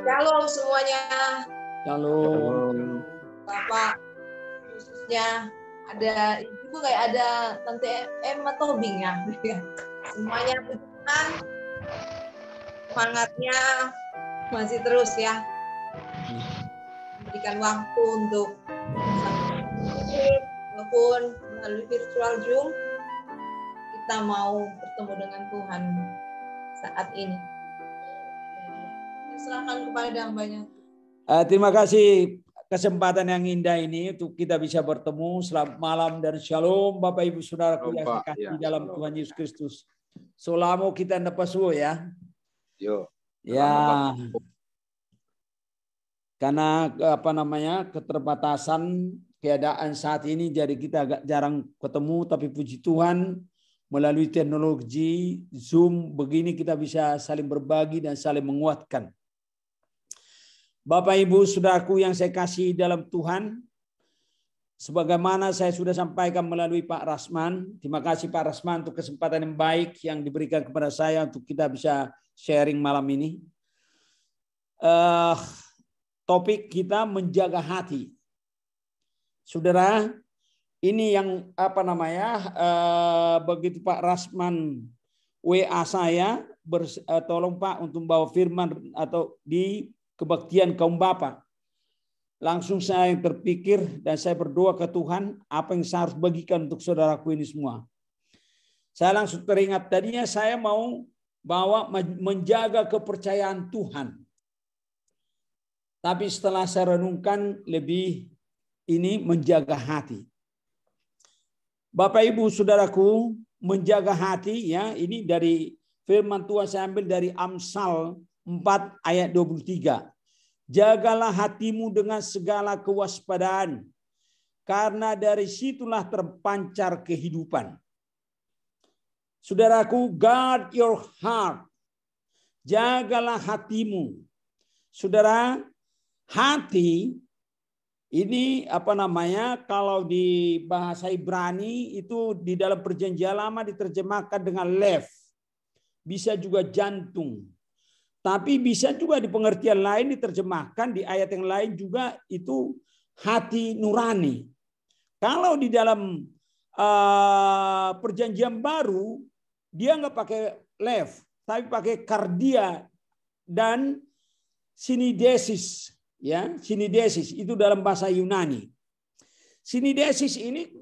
Shalom semuanya. Shalom. Bapak khususnya ada ibu kayak ada Tante Emma Tobing ya. Semuanya Tuhan, semangatnya masih terus ya. Memberikan waktu untuk walaupun melalui virtual Zoom kita mau bertemu dengan Tuhan saat ini. Serahkan kepada hambanya. Terima kasih kesempatan yang indah ini untuk kita bisa bertemu. Selamat malam dan shalom Bapak Ibu Saudaraku yang saya kasih dalam Tuhan Yesus Kristus. Selama kita dapat suhu ya. Yo. Ya. Karena keterbatasan keadaan saat ini jadi kita agak jarang ketemu, tapi puji Tuhan melalui teknologi Zoom begini kita bisa saling berbagi dan saling menguatkan. Bapak Ibu Saudaraku yang saya kasih dalam Tuhan, sebagaimana saya sudah sampaikan melalui Pak Rasman, terima kasih Pak Rasman untuk kesempatan yang baik yang diberikan kepada saya untuk kita bisa sharing malam ini. Topik kita menjaga hati. Saudara, ini yang begitu Pak Rasman WA saya, tolong Pak untuk bawa firman atau di kebaktian kaum bapak. Langsung saya terpikir dan saya berdoa ke Tuhan apa yang saya harus bagikan untuk saudaraku ini semua. Saya langsung teringat tadinya saya mau bawa menjaga kepercayaan Tuhan. Tapi setelah saya renungkan lebih ini menjaga hati. Bapak Ibu Saudaraku, menjaga hati ya, ini dari firman Tuhan saya ambil dari Amsal 4 ayat 23. Jagalah hatimu dengan segala kewaspadaan, karena dari situlah terpancar kehidupan. Saudaraku, guard your heart. Jagalah hatimu. Saudara, hati ini kalau di bahasa Ibrani itu di dalam perjanjian lama diterjemahkan dengan lev. Bisa juga jantung. Tapi bisa juga di pengertian lain diterjemahkan di ayat yang lain juga itu hati nurani. Kalau di dalam perjanjian baru dia nggak pakai lev, tapi pakai kardia dan sinidesis. Ya, sinidesis itu dalam bahasa Yunani. Sinidesis ini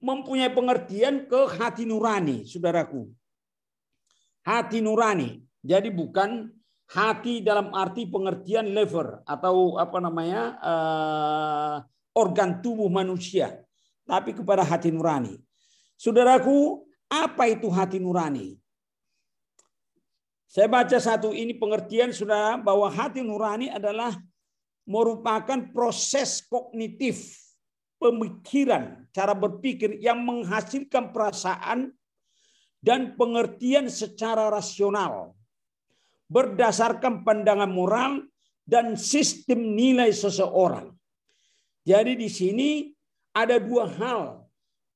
mempunyai pengertian ke hati nurani, saudaraku. Hati nurani. Jadi bukan hati dalam arti pengertian liver atau organ tubuh manusia, tapi kepada hati nurani. Saudaraku, apa itu hati nurani? Saya baca satu ini pengertian saudara bahwa hati nurani adalah merupakan proses kognitif pemikiran, cara berpikir yang menghasilkan perasaan dan pengertian secara rasional berdasarkan pandangan moral dan sistem nilai seseorang. Jadi di sini ada dua hal,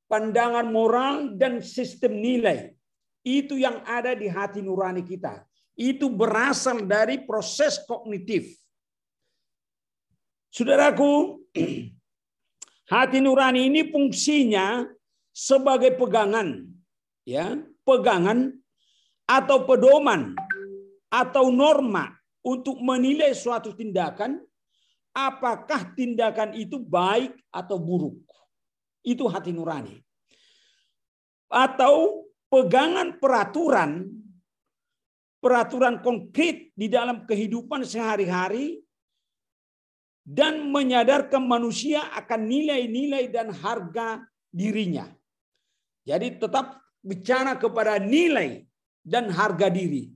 pandangan moral dan sistem nilai. Itu yang ada di hati nurani kita. Itu berasal dari proses kognitif. Saudaraku, hati nurani ini fungsinya sebagai pegangan, ya, pegangan atau pedoman atau norma untuk menilai suatu tindakan, apakah tindakan itu baik atau buruk. Itu hati nurani. Atau pegangan peraturan konkret di dalam kehidupan sehari-hari dan menyadarkan manusia akan nilai-nilai dan harga dirinya. Jadi tetap bicara kepada nilai dan harga diri.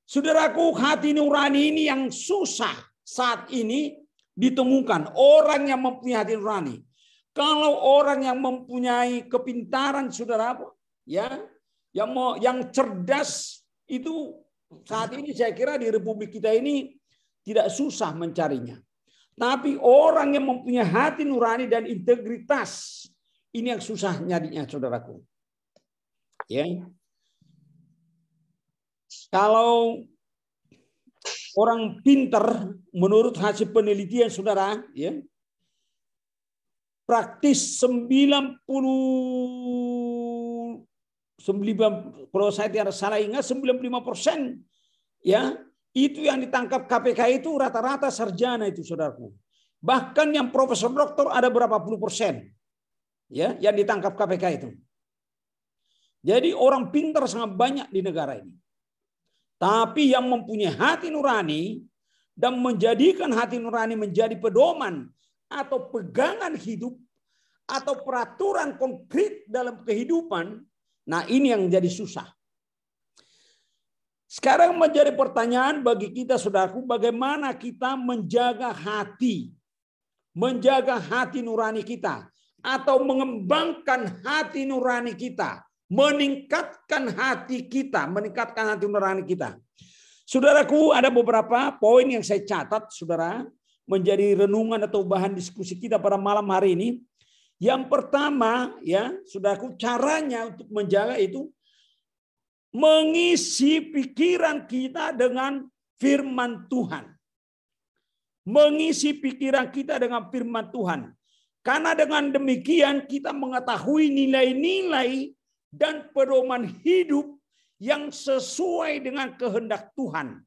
Saudaraku, hati nurani ini yang susah saat ini ditemukan. Orang yang mempunyai hati nurani. Kalau orang yang mempunyai kepintaran, saudara, ya, yang cerdas itu saat ini saya kira di Republik kita ini tidak susah mencarinya. Tapi orang yang mempunyai hati nurani dan integritas ini yang susah nyarinya, saudaraku. Ya. Kalau orang pintar menurut hasil penelitian saudara, ya, praktis 90, kalau saya tidak salah ingat 95%, ya, itu yang ditangkap KPK itu rata-rata sarjana itu saudaraku. Bahkan yang profesor doktor ada berapa puluh persen, ya, yang ditangkap KPK itu. Jadi orang pintar sangat banyak di negara ini. Tapi yang mempunyai hati nurani dan menjadikan hati nurani menjadi pedoman atau pegangan hidup atau peraturan konkret dalam kehidupan, nah ini yang jadi susah. Sekarang menjadi pertanyaan bagi kita saudaraku, bagaimana kita menjaga hati nurani kita atau mengembangkan hati nurani kita. Meningkatkan hati nurani kita. Saudaraku, ada beberapa poin yang saya catat, saudara, menjadi renungan atau bahan diskusi kita pada malam hari ini. Yang pertama, ya, saudaraku, caranya untuk menjaga itu mengisi pikiran kita dengan firman Tuhan. Mengisi pikiran kita dengan firman Tuhan. Karena dengan demikian kita mengetahui nilai-nilai dan pedoman hidup yang sesuai dengan kehendak Tuhan.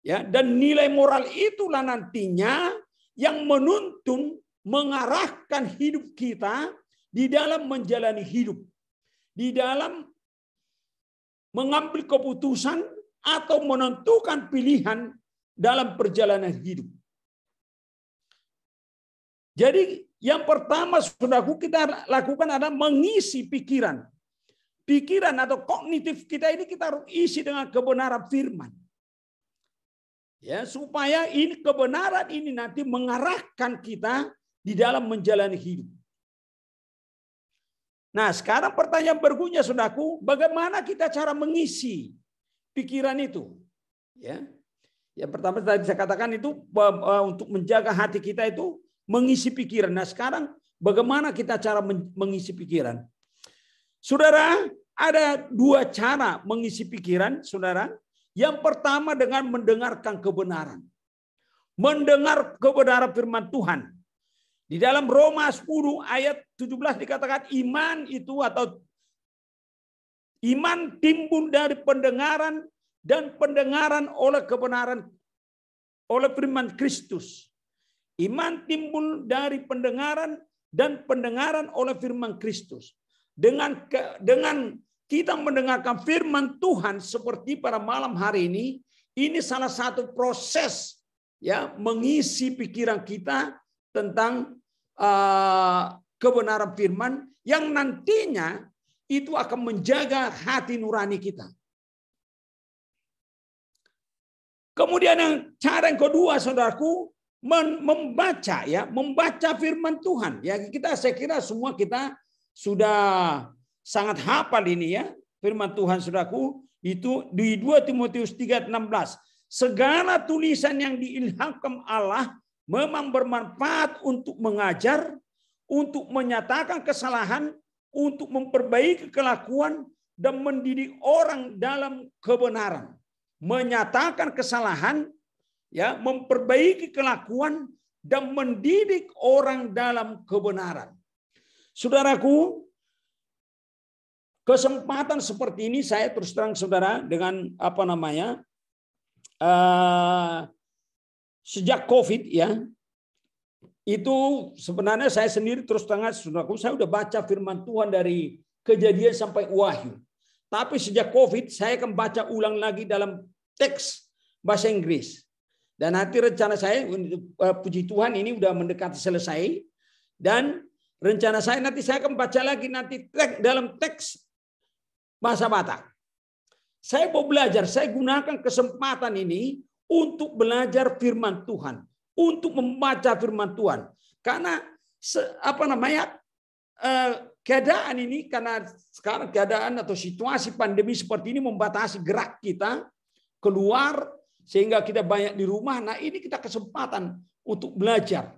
Ya, dan nilai moral itulah nantinya yang menuntun, mengarahkan hidup kita di dalam menjalani hidup. Di dalam mengambil keputusan atau menentukan pilihan dalam perjalanan hidup. Jadi yang pertama saudaraku kita lakukan adalah mengisi pikiran. Pikiran atau kognitif kita ini kita harus isi dengan kebenaran firman. Ya, supaya ini kebenaran ini nanti mengarahkan kita di dalam menjalani hidup. Nah, sekarang pertanyaan berikutnya saudaraku, bagaimana kita cara mengisi pikiran itu? Ya. Yang pertama tadi saya katakan itu untuk menjaga hati kita itu mengisi pikiran. Nah, sekarang bagaimana kita cara mengisi pikiran? Saudara, ada dua cara mengisi pikiran, saudara. Yang pertama dengan mendengarkan kebenaran. Mendengar kebenaran firman Tuhan. Di dalam Roma 10 ayat 17 dikatakan iman itu atau iman timbul dari pendengaran dan pendengaran oleh kebenaran oleh firman Kristus. Iman timbul dari pendengaran dan pendengaran oleh firman Kristus. Dengan kita mendengarkan firman Tuhan seperti pada malam hari ini salah satu proses ya mengisi pikiran kita tentang kebenaran firman yang nantinya itu akan menjaga hati nurani kita. Kemudian cara yang kedua, saudaraku, membaca firman Tuhan. Ya, saya kira semua kita sudah sangat hafal ini ya firman Tuhan saudaraku, itu di 2 Timotius 3:16. Segala tulisan yang diilhamkan Allah memang bermanfaat untuk mengajar, untuk menyatakan kesalahan, untuk memperbaiki kelakuan dan mendidik orang dalam kebenaran. Menyatakan kesalahan, ya, memperbaiki kelakuan dan mendidik orang dalam kebenaran. Saudaraku, kesempatan seperti ini saya terus terang saudara dengan sejak COVID ya, itu sebenarnya saya sendiri terus terang saudaraku, saya udah baca firman Tuhan dari Kejadian sampai Wahyu. Tapi sejak COVID saya akan baca ulang lagi dalam teks bahasa Inggris. Dan nanti rencana saya, puji Tuhan ini udah mendekati selesai. Dan rencana saya nanti saya akan baca lagi nanti dalam teks bahasa Batak. Saya mau belajar, saya gunakan kesempatan ini untuk belajar firman Tuhan, untuk membaca firman Tuhan. Karena keadaan ini, karena sekarang keadaan atau situasi pandemi seperti ini membatasi gerak kita keluar sehingga kita banyak di rumah. Nah, ini kita kesempatan untuk belajar,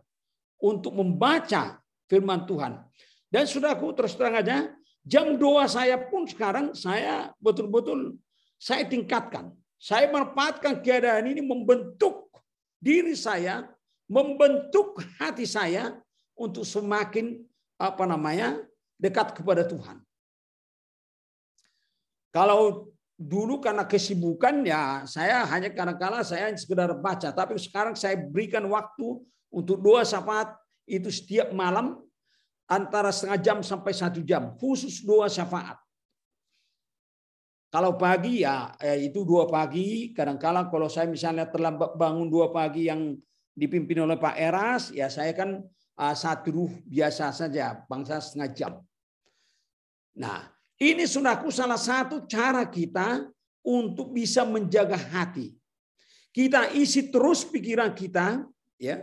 untuk membaca firman Tuhan. Dan saudaraku, terus terang aja, jam doa saya pun sekarang saya betul-betul saya tingkatkan. Saya manfaatkan keadaan ini membentuk diri saya, membentuk hati saya untuk semakin dekat kepada Tuhan. Kalau dulu karena kesibukan ya saya hanya kadang-kala saya sekedar baca, tapi sekarang saya berikan waktu untuk doa syafaat itu setiap malam antara setengah jam sampai 1 jam, khusus doa syafaat. Kalau pagi ya itu 2 pagi, kadang-kala kalau saya misalnya terlambat bangun 2 pagi yang dipimpin oleh Pak Eras, ya saya kan 1 ruh biasa saja, bangsa setengah jam. Nah, ini saudaraku salah satu cara kita untuk bisa menjaga hati. Kita isi terus pikiran kita ya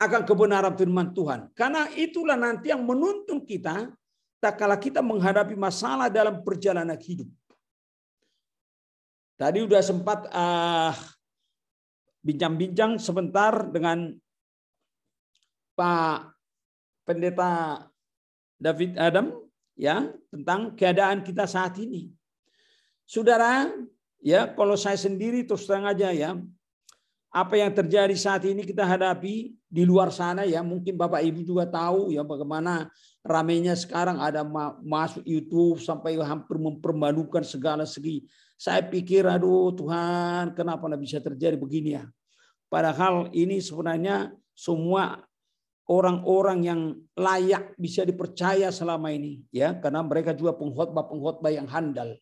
akan kebenaran firman Tuhan. Karena itulah nanti yang menuntun kita tak kala kita menghadapi masalah dalam perjalanan hidup. Tadi udah sempat bincang-bincang sebentar dengan Pak Pendeta David Adam ya tentang keadaan kita saat ini. Saudara, ya kalau saya sendiri terus terang aja ya, apa yang terjadi saat ini kita hadapi di luar sana ya, mungkin Bapak Ibu juga tahu ya bagaimana ramainya sekarang ada masuk YouTube sampai hampir mempermalukan segala segi. Saya pikir aduh Tuhan, kenapa bisa terjadi begini ya? Padahal ini sebenarnya semua orang-orang yang layak bisa dipercaya selama ini ya, karena mereka juga pengkhotbah yang handal.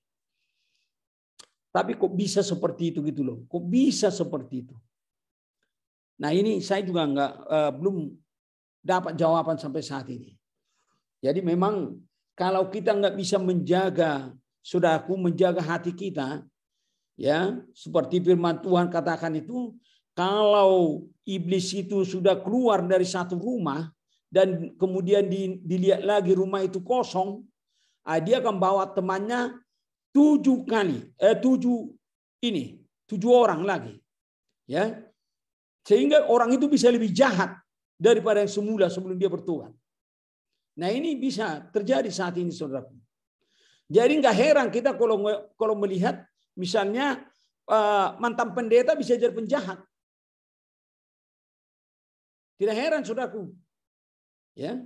Tapi kok bisa seperti itu gitu loh? Kok bisa seperti itu? Nah ini saya juga belum dapat jawaban sampai saat ini. Jadi memang kalau kita nggak bisa menjaga, saudaraku, menjaga hati kita, ya seperti firman Tuhan katakan itu, kalau iblis itu sudah keluar dari satu rumah dan kemudian dilihat lagi rumah itu kosong, dia akan bawa temannya 7 orang lagi, ya. Sehingga orang itu bisa lebih jahat daripada yang semula sebelum dia bertobat. Nah ini bisa terjadi saat ini saudaraku. Jadi nggak heran kita kalau melihat misalnya mantan pendeta bisa jadi penjahat. Tidak heran saudaraku. Ya.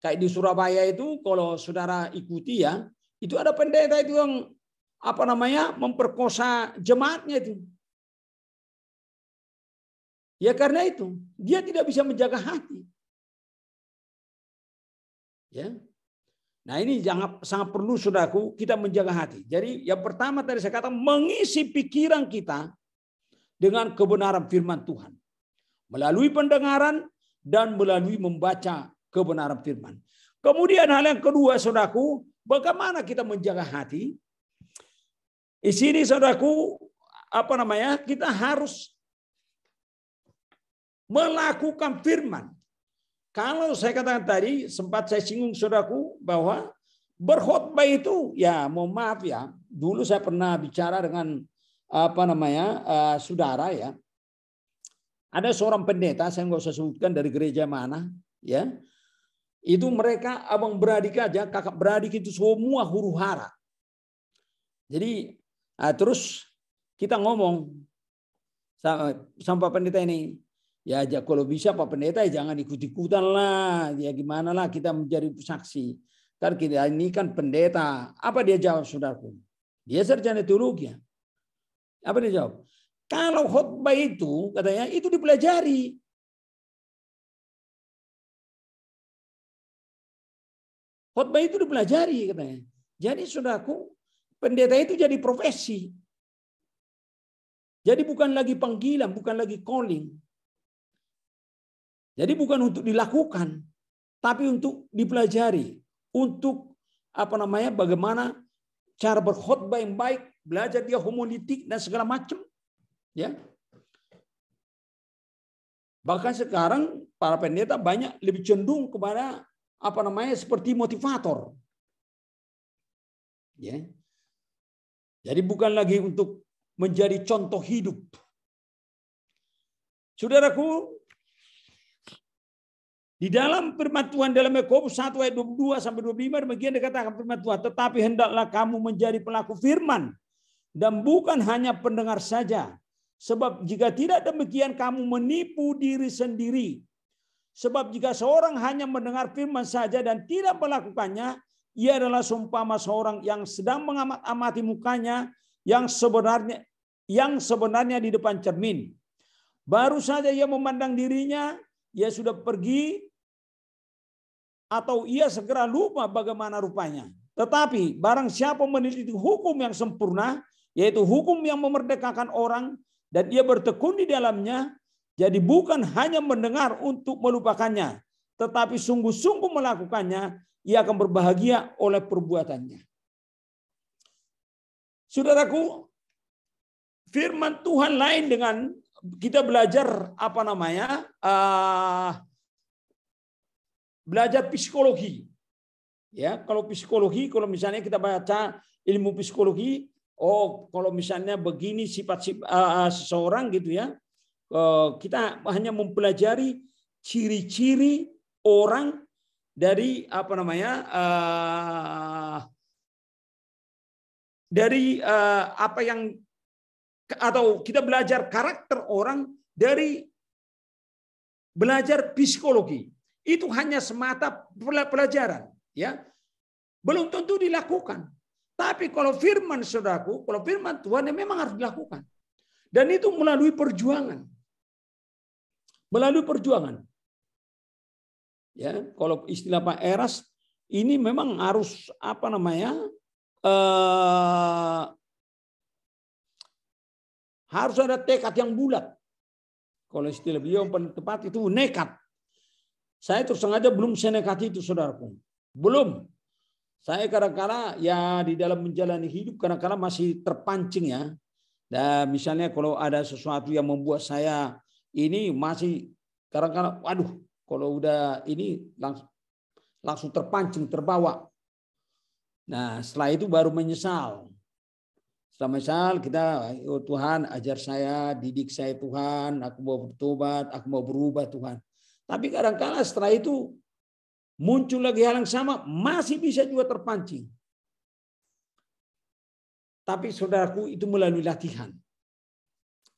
Kayak di Surabaya itu kalau saudara ikuti ya, itu ada pendeta itu yang memperkosa jemaatnya itu. Ya karena itu, dia tidak bisa menjaga hati. Ya. Nah ini sangat perlu saudaraku kita menjaga hati. Jadi yang pertama tadi saya katakan mengisi pikiran kita dengan kebenaran firman Tuhan. Melalui pendengaran dan melalui membaca kebenaran firman. Kemudian hal yang kedua saudaraku, bagaimana kita menjaga hati? Di sini saudaraku, kita harus melakukan firman. Kalau saya katakan tadi, sempat saya singgung saudaraku bahwa berkhotbah itu, ya mohon maaf ya, dulu saya pernah bicara dengan saudara ya. Ada seorang pendeta, saya nggak usah sebutkan dari gereja mana, ya. Itu mereka abang beradik aja, kakak beradik itu semua huru hara. Jadi terus kita ngomong sama pendeta ini, ya kalau bisa Pak Pendeta ya jangan ikut-ikutan lah. Ya gimana lah kita menjadi saksi. Kan kita ini kan pendeta. Apa dia jawab saudaraku? Dia sarjana teologi. Apa dia jawab? Kalau khotbah itu katanya itu dipelajari. Khotbah itu dipelajari katanya. Jadi saudaraku, pendeta itu jadi profesi. Jadi bukan lagi panggilan, bukan lagi calling. Jadi bukan untuk dilakukan, tapi untuk dipelajari, untuk bagaimana cara berkhotbah yang baik, belajar dia homiletik dan segala macam, ya. Bahkan sekarang para pendeta banyak lebih cenderung kepada seperti motivator, ya. Jadi bukan lagi untuk menjadi contoh hidup. Saudaraku, di dalam firman Tuhan dalam Yakobus 1 ayat 22 sampai 25 demikian dikatakan firman Tuhan, tetapi hendaklah kamu menjadi pelaku firman, dan bukan hanya pendengar saja. Sebab jika tidak demikian kamu menipu diri sendiri. Sebab jika seorang hanya mendengar firman saja dan tidak melakukannya, ia adalah seumpama seorang yang sedang mengamati mukanya yang sebenarnya di depan cermin. Baru saja ia memandang dirinya, ia sudah pergi atau ia segera lupa bagaimana rupanya. Tetapi barang siapa meneliti hukum yang sempurna, yaitu hukum yang memerdekakan orang, dan ia bertekun di dalamnya, jadi bukan hanya mendengar untuk melupakannya, tetapi sungguh-sungguh melakukannya, ia akan berbahagia oleh perbuatannya. Saudaraku, firman Tuhan lain dengan kita belajar belajar psikologi. Ya, kalau psikologi, kalau misalnya kita baca ilmu psikologi, kalau misalnya begini sifat seseorang gitu ya. Kita hanya mempelajari ciri-ciri orang dari atau kita belajar karakter orang dari belajar psikologi. Itu hanya semata pelajaran, ya. Belum tentu dilakukan. Tapi kalau firman saudaraku, kalau firman Tuhan ya memang harus dilakukan. Dan itu melalui perjuangan. Melalui perjuangan. Ya, kalau istilah Pak Eras, ini memang harus harus ada tekad yang bulat. Kalau istilah beliau yang paling tepat itu nekat. Saya terus sengaja belum senekat itu, saudaraku. Belum. Saya kadang-kadang ya di dalam menjalani hidup kadang-kadang masih terpancing ya. Dan misalnya kalau ada sesuatu yang membuat saya ini masih kadang-kadang, waduh, kalau udah ini langsung terpancing, terbawa. Nah, setelah itu baru menyesal. Setelah menyesal, kita, oh Tuhan, ajar saya, didik saya Tuhan, aku mau bertobat, aku mau berubah Tuhan. Tapi kadang-kadang setelah itu muncul lagi hal yang sama, masih bisa juga terpancing. Tapi saudaraku itu melalui latihan.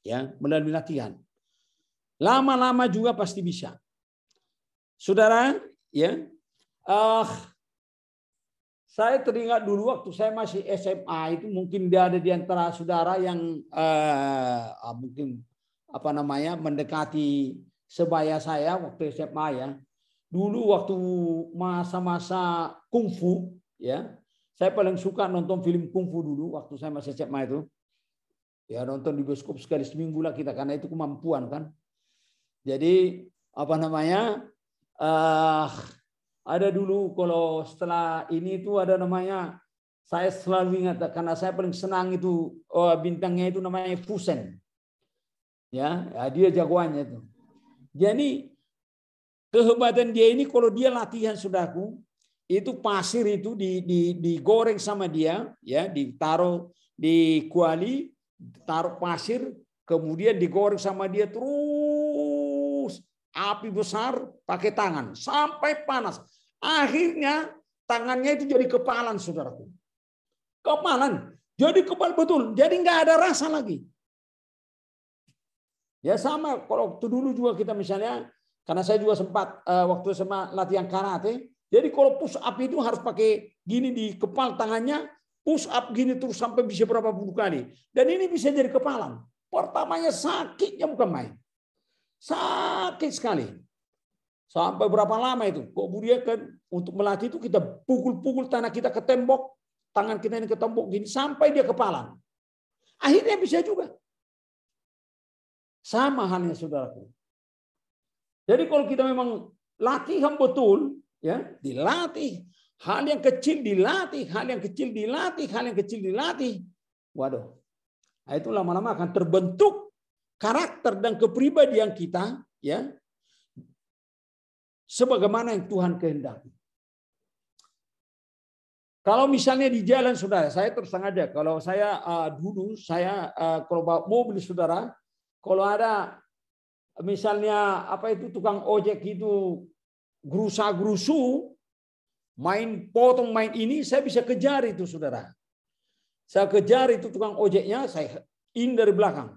Ya, melalui latihan. Lama-lama juga pasti bisa. Saudara, ya. Saya teringat dulu waktu saya masih SMA itu mungkin dia ada di antara saudara yang mungkin mendekati sebaya saya waktu SMA ya. Dulu waktu masa-masa kungfu ya. Saya paling suka nonton film kungfu dulu waktu saya masih SMA itu. Ya nonton di bioskop sekali seminggu lah kita karena itu kemampuan kan. Jadi ada dulu kalau setelah ini itu ada namanya, saya selalu ingat karena saya paling senang itu bintangnya itu namanya Fusen. Ya dia jagoannya itu. Jadi kehebatan dia ini kalau dia latihan saudaraku, itu pasir itu digoreng sama dia, ya ditaruh di kuali, taruh pasir, kemudian digoreng sama dia terus api besar pakai tangan sampai panas. Akhirnya tangannya itu jadi kepalan saudaraku. Kepalan, jadi kepal betul, jadi nggak ada rasa lagi. Ya sama kalau waktu dulu juga kita misalnya, karena saya juga sempat waktu sama latihan karate. Jadi kalau push up itu harus pakai gini di kepal tangannya, push up gini terus sampai bisa berapa puluh kali. Dan ini bisa jadi kepalan. Pertamanya sakitnya bukan main. Sakit sekali. Sampai berapa lama itu? Kemudian kan untuk melatih itu kita pukul-pukul tanah kita ke tembok, tangan kita ini ke tembok gini sampai dia kepalan. Akhirnya bisa juga. Sama halnya saudaraku. Jadi kalau kita memang latihan betul, ya dilatih, hal yang kecil dilatih, hal yang kecil dilatih, hal yang kecil dilatih. Waduh, nah, itu lama-lama akan terbentuk karakter dan kepribadian kita, ya, sebagaimana yang Tuhan kehendaki. Kalau misalnya di jalan saudara, saya terus terang aja, kalau saya dulu saya kalau bawa mobil saudara, kalau ada misalnya tukang ojek itu gerusa-gerusu, main potong main ini, saya bisa kejar itu saudara. Saya kejar itu tukang ojeknya, saya dari belakang.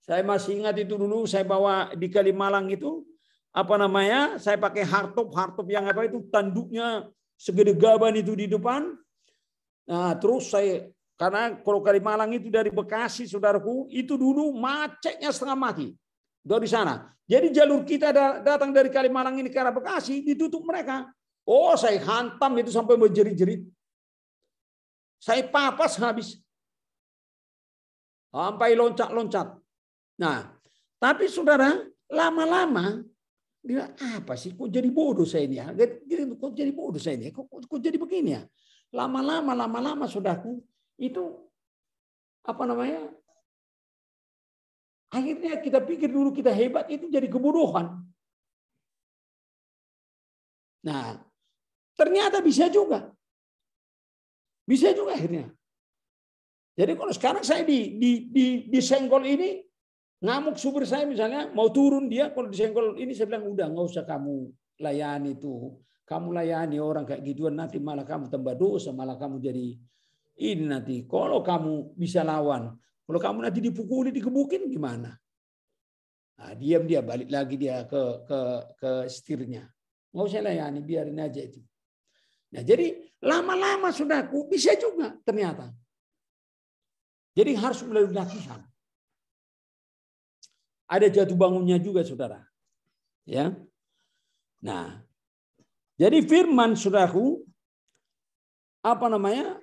Saya masih ingat itu dulu saya bawa di Kalimalang itu saya pakai hardtop yang itu tanduknya segede gaban itu di depan. Nah, terus karena kalau Kalimalang itu dari Bekasi, saudaraku, itu dulu macetnya setengah mati dari sana. Jadi jalur kita datang dari Kalimalang ini ke arah Bekasi ditutup mereka. Oh, saya hantam itu sampai menjerit-jerit. Saya papas habis. Sampai loncat-loncat. Nah, tapi saudara, lama-lama dia apa sih? Kok jadi bodoh saya ini ya? Kok jadi bodoh saya ini? Kok jadi begini ya? Lama-lama, saudaraku, itu akhirnya kita pikir dulu kita hebat, itu jadi kebodohan. Nah, ternyata bisa juga. Bisa juga akhirnya. Jadi kalau sekarang saya disenggol ini, ngamuk supir saya misalnya, mau turun dia, kalau disenggol ini saya bilang, udah nggak usah kamu layani itu. Kamu layani orang kayak gituan, nanti malah kamu tambah dosa, malah kamu jadi ini nanti. Kalau kamu bisa lawan, kalau kamu nanti dipukuli, dikebukin gimana? Nah, diam dia, balik lagi dia ke setirnya. Nggak usah layani, biarin aja itu. Nah, jadi lama-lama saudaraku bisa juga ternyata. Jadi harus melalui latihan. Ada jatuh bangunnya juga, saudara. Ya. Nah, jadi firman saudaraku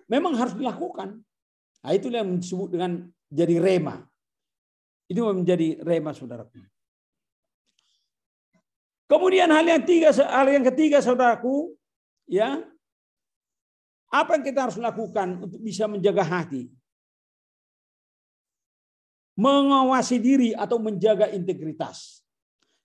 memang harus dilakukan. Nah, itulah yang disebut dengan jadi rema. Itu menjadi rema, saudaraku. Kemudian hal yang ketiga, saudaraku, ya. Apa yang kita harus lakukan untuk bisa menjaga hati? Mengawasi diri atau menjaga integritas.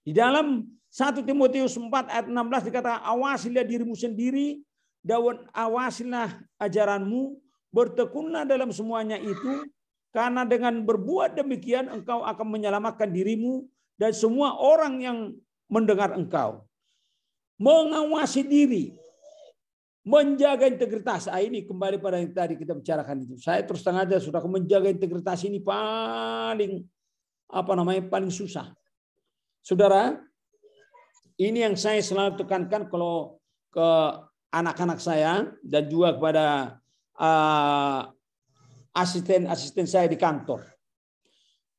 Di dalam 1 Timotius 4 ayat 16 dikatakan, awasilah dirimu sendiri dan awasilah ajaranmu, bertekunlah dalam semuanya itu, karena dengan berbuat demikian engkau akan menyelamatkan dirimu dan semua orang yang mendengar engkau. Mengawasi diri, menjaga integritas. Ini kembali pada yang tadi kita bicarakan itu. Saya terus terang aja sudah menjaga integritas ini paling paling susah. Saudara, ini yang saya selalu tekankan kalau ke anak-anak saya dan juga kepada asisten-asisten saya di kantor.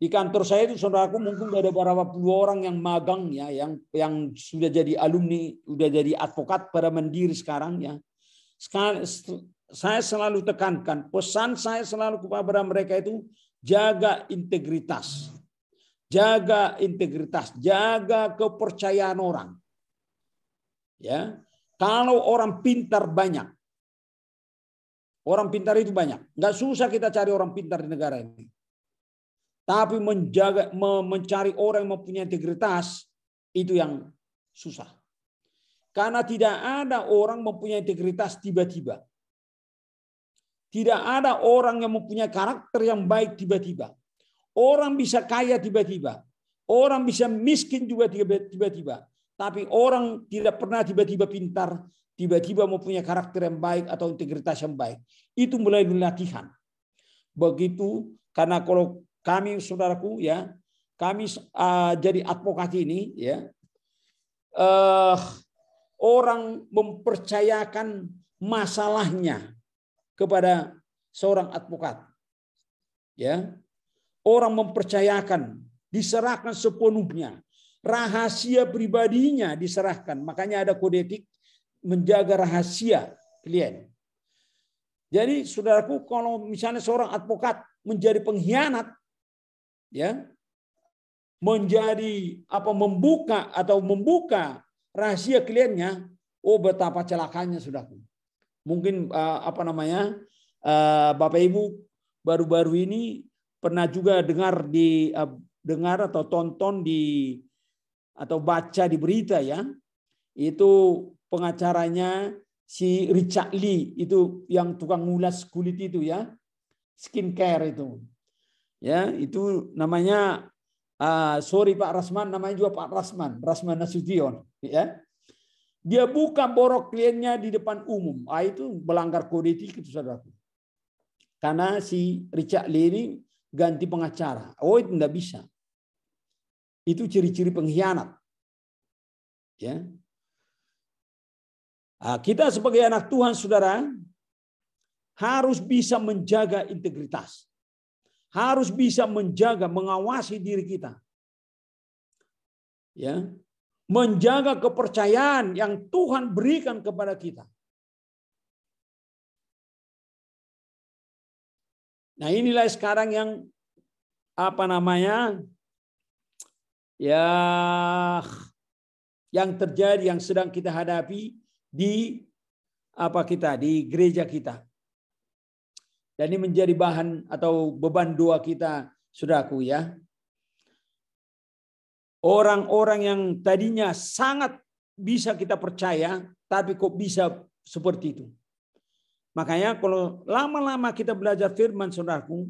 Di kantor saya itu, saudaraku, mungkin ada beberapa puluh orang yang magang ya, yang sudah jadi alumni, sudah jadi advokat pada mandiri sekarang ya. Saya selalu tekankan, pesan saya selalu kepada mereka itu jaga integritas. Jaga integritas, jaga kepercayaan orang. Ya. Kalau orang pintar banyak. Orang pintar itu banyak. Enggak susah kita cari orang pintar di negara ini. Tapi mencari orang yang mempunyai integritas itu yang susah. Karena tidak ada orang mempunyai integritas tiba-tiba. Tidak ada orang yang mempunyai karakter yang baik tiba-tiba. Orang bisa kaya tiba-tiba. Orang bisa miskin juga tiba-tiba. Tapi orang tidak pernah tiba-tiba pintar, tiba-tiba mempunyai karakter yang baik atau integritas yang baik. Itu mulai latihan. Begitu, karena kalau kami, saudaraku, ya, kami jadi advokat ini, ya, orang mempercayakan masalahnya kepada seorang advokat, ya, orang mempercayakan, diserahkan sepenuhnya, rahasia pribadinya diserahkan, makanya ada kode etik menjaga rahasia klien. Jadi, saudaraku, kalau misalnya seorang advokat menjadi pengkhianat, ya, menjadi membuka rahasia kliennya, oh betapa celakanya, saudaraku. Mungkin Bapak Ibu baru-baru ini pernah juga dengar atau tonton atau baca di berita, ya, itu pengacaranya si Richard Lee itu yang tukang ngulas kulit itu, ya, skincare itu. Ya, itu namanya sorry Pak Rasman, namanya juga Pak Rasman Nasution, ya. Dia buka borok kliennya di depan umum. Itu melanggar kode etik itu, saudaraku. karena si Richard Lee ini ganti pengacara. Oh, itu tidak bisa. Itu ciri-ciri pengkhianat. Ya. Nah, kita sebagai anak Tuhan, saudara, harus bisa menjaga integritas. Harus bisa menjaga, mengawasi diri kita. Ya. Menjaga kepercayaan yang Tuhan berikan kepada kita. Nah, inilah sekarang yang yang terjadi, yang sedang kita hadapi di di gereja kita. Dan ini menjadi bahan atau beban doa kita, saudaraku ya. Orang-orang yang tadinya sangat bisa kita percaya, tapi kok bisa seperti itu. Makanya kalau lama-lama kita belajar firman, saudaraku,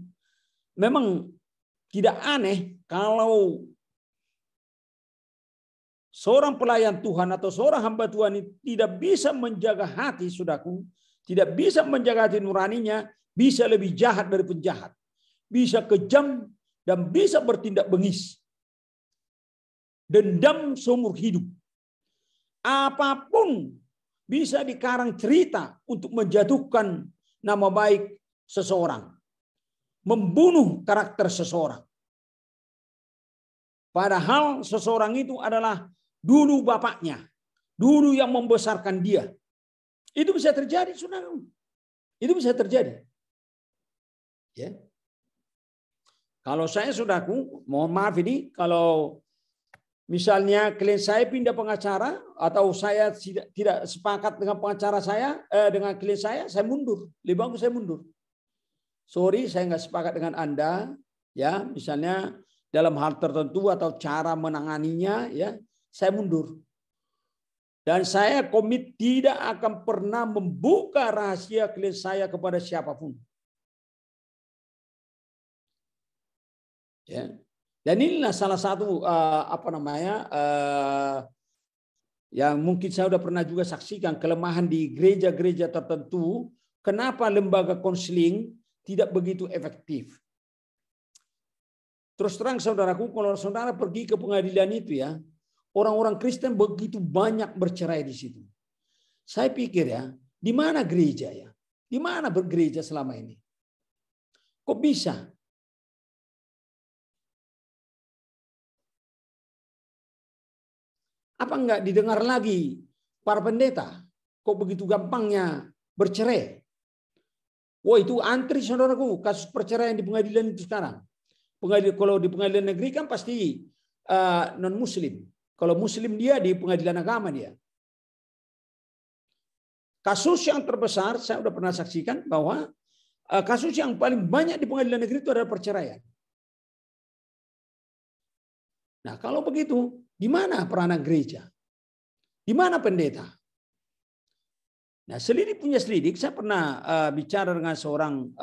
memang tidak aneh kalau seorang pelayan Tuhan atau seorang hamba Tuhan ini tidak bisa menjaga hati, saudaraku, tidak bisa menjaga hati nuraninya, bisa lebih jahat dari penjahat, bisa kejam dan bisa bertindak bengis, dendam seumur hidup. Apapun bisa dikarang cerita untuk menjatuhkan nama baik seseorang, membunuh karakter seseorang. Padahal seseorang itu adalah dulu bapaknya, dulu yang membesarkan dia. Itu bisa terjadi, saudara. Itu bisa terjadi. Ya. Kalau saya, saudaraku, mohon maaf ini, kalau misalnya klien saya pindah pengacara atau saya tidak sepakat dengan pengacara saya, dengan klien saya mundur. Lebih bagus saya mundur. Sorry, saya nggak sepakat dengan Anda, ya, misalnya dalam hal tertentu atau cara menanganinya, ya, saya mundur. Dan saya komit tidak akan pernah membuka rahasia klien saya kepada siapapun. Ya. Dan inilah salah satu yang mungkin saya sudah pernah juga saksikan kelemahan di gereja-gereja tertentu. Kenapa lembaga konseling tidak begitu efektif? Terus terang, saudaraku, kalau saudara pergi ke pengadilan itu, ya, orang-orang Kristen begitu banyak bercerai di situ. Saya pikir, ya, di mana gereja, ya? Di mana bergereja selama ini? Kok bisa? Apa enggak didengar lagi para pendeta? Kok begitu gampangnya bercerai? Wah, itu antri, saudaraku, kasus perceraian di pengadilan itu sekarang. Kalau di pengadilan negeri kan pasti non-muslim. Kalau muslim dia di pengadilan agama dia. Kasus yang terbesar, saya sudah pernah saksikan bahwa kasus yang paling banyak di pengadilan negeri itu adalah perceraian. Nah, kalau begitu, di mana peranan gereja? Di mana pendeta? Nah, selidik punya selidik, saya pernah bicara dengan seorang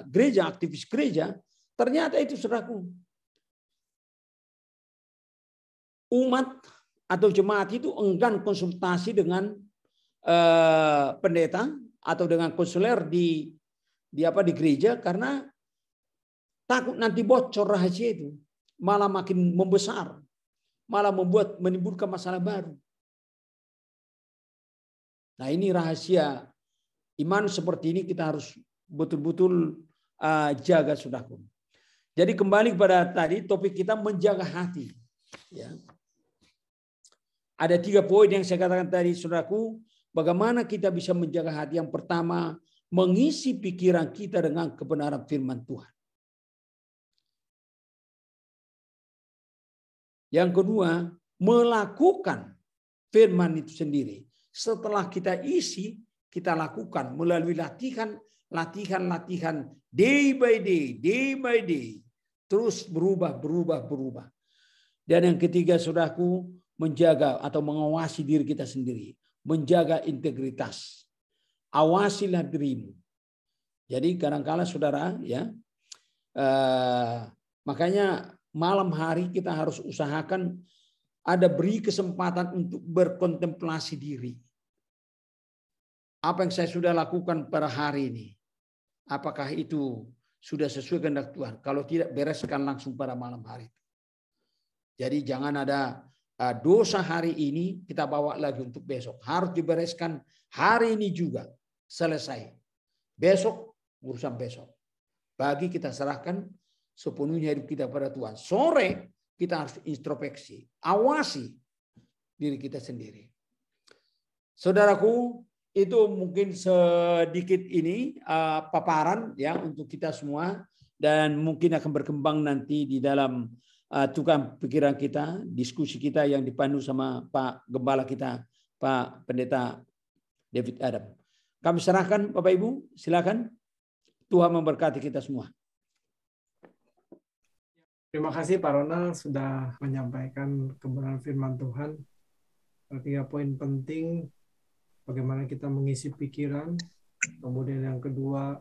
gereja, aktivis gereja, ternyata itu, saudaraku, umat atau jemaat itu enggan konsultasi dengan pendeta atau dengan konselor di gereja karena takut nanti bocor rahasia itu, malah makin membesar, malah menimbulkan masalah baru. Nah, ini rahasia iman seperti ini kita harus betul-betul jaga, saudaraku. Jadi kembali kepada tadi topik kita, menjaga hati. Ya. Ada 3 poin yang saya katakan tadi, saudaraku. Bagaimana kita bisa menjaga hati? Yang pertama, mengisi pikiran kita dengan kebenaran firman Tuhan. Yang kedua, melakukan firman itu sendiri. Setelah kita isi, kita lakukan melalui latihan day by day, terus berubah. Dan yang ketiga, saudaraku, menjaga atau mengawasi diri kita sendiri, menjaga integritas. Awasilah dirimu. Jadi kadang-kala, saudara, ya, makanya malam hari kita harus usahakan beri kesempatan untuk berkontemplasi diri. Apa yang saya sudah lakukan pada hari ini? apakah itu sudah sesuai kehendak Tuhan. Kalau tidak, bereskan langsung pada malam hari. Jadi jangan ada dosa hari ini kita bawa lagi untuk besok. Harus dibereskan hari ini juga. Selesai. Besok, urusan besok. Pagi kita serahkan sepenuhnya hidup kita pada Tuhan. Sore kita harus introspeksi. Awasi diri kita sendiri. Saudaraku, itu mungkin sedikit ini paparan ya untuk kita semua, dan mungkin akan berkembang nanti di dalam tukang pikiran kita, diskusi kita yang dipandu sama Pak Gembala kita, Pak Pendeta David Adam. Kami serahkan Bapak Ibu, silakan. Tuhan memberkati kita semua. Terima kasih Pak Ronald sudah menyampaikan kebenaran firman Tuhan. 3 poin penting, bagaimana kita mengisi pikiran, kemudian yang kedua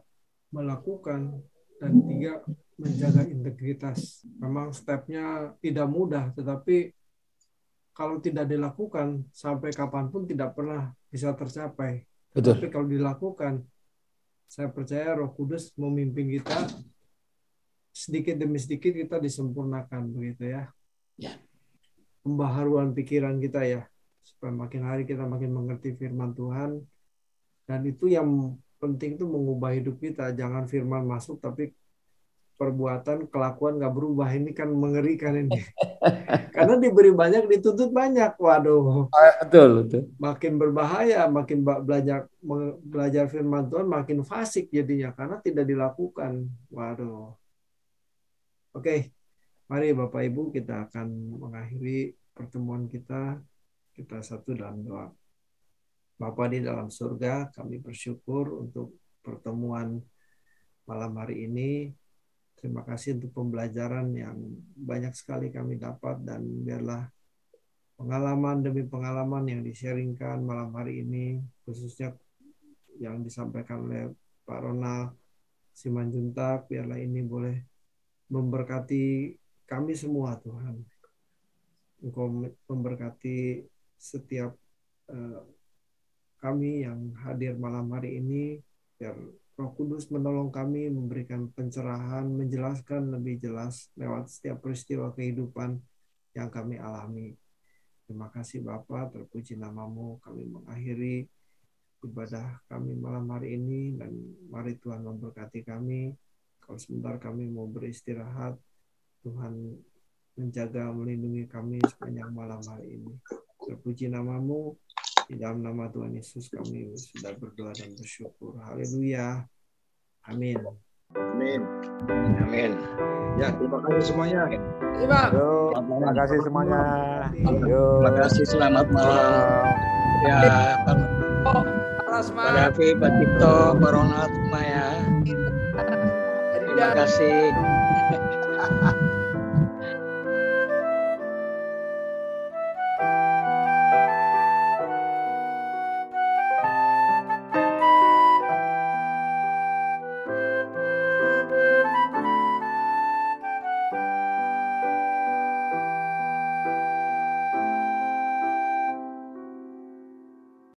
melakukan, dan 3 menjaga integritas. Memang stepnya tidak mudah, tetapi kalau tidak dilakukan sampai kapanpun tidak pernah bisa tercapai. Betul. Tapi kalau dilakukan, saya percaya Roh Kudus memimpin kita, sedikit demi sedikit kita disempurnakan, begitu ya. Ya. Pembaharuan pikiran kita ya, supaya makin hari kita makin mengerti firman Tuhan, dan itu yang penting itu mengubah hidup kita. Jangan firman masuk tapi perbuatan, kelakuan nggak berubah. Ini kan mengerikan ini. Karena diberi banyak, dituntut banyak. Waduh. Betul. Makin berbahaya, makin belajar firman Tuhan makin fasik jadinya karena tidak dilakukan. Waduh. Oke, mari Bapak Ibu kita akan mengakhiri pertemuan kita. Kita satu dalam doa. Bapa di dalam surga, kami bersyukur untuk pertemuan malam hari ini. Terima kasih untuk pembelajaran yang banyak sekali kami dapat, dan biarlah pengalaman demi pengalaman yang di-sharingkan malam hari ini, khususnya yang disampaikan oleh Pak Ronald Simanjuntak, biarlah ini boleh memberkati kami semua Tuhan. Engkau memberkati setiap kami yang hadir malam hari ini, biar Roh Kudus menolong kami, memberikan pencerahan, menjelaskan lebih jelas lewat setiap peristiwa kehidupan yang kami alami. Terima kasih Bapa, terpuji namamu. Kami mengakhiri ibadah kami malam hari ini, dan mari Tuhan memberkati kami. Kalau sebentar kami mau beristirahat, Tuhan menjaga, melindungi kami sepanjang malam hari ini. Terpuji namamu. Di dalam nama Tuhan Yesus kami sudah berdoa dan bersyukur. Haleluya. Amin. Amin. Amin. Ya, terima kasih semuanya. Terima kasih semuanya. Terima kasih, selamat malam. Ya, Pak David, Pak Cipto, Pak Ronald semua ya. Terima kasih.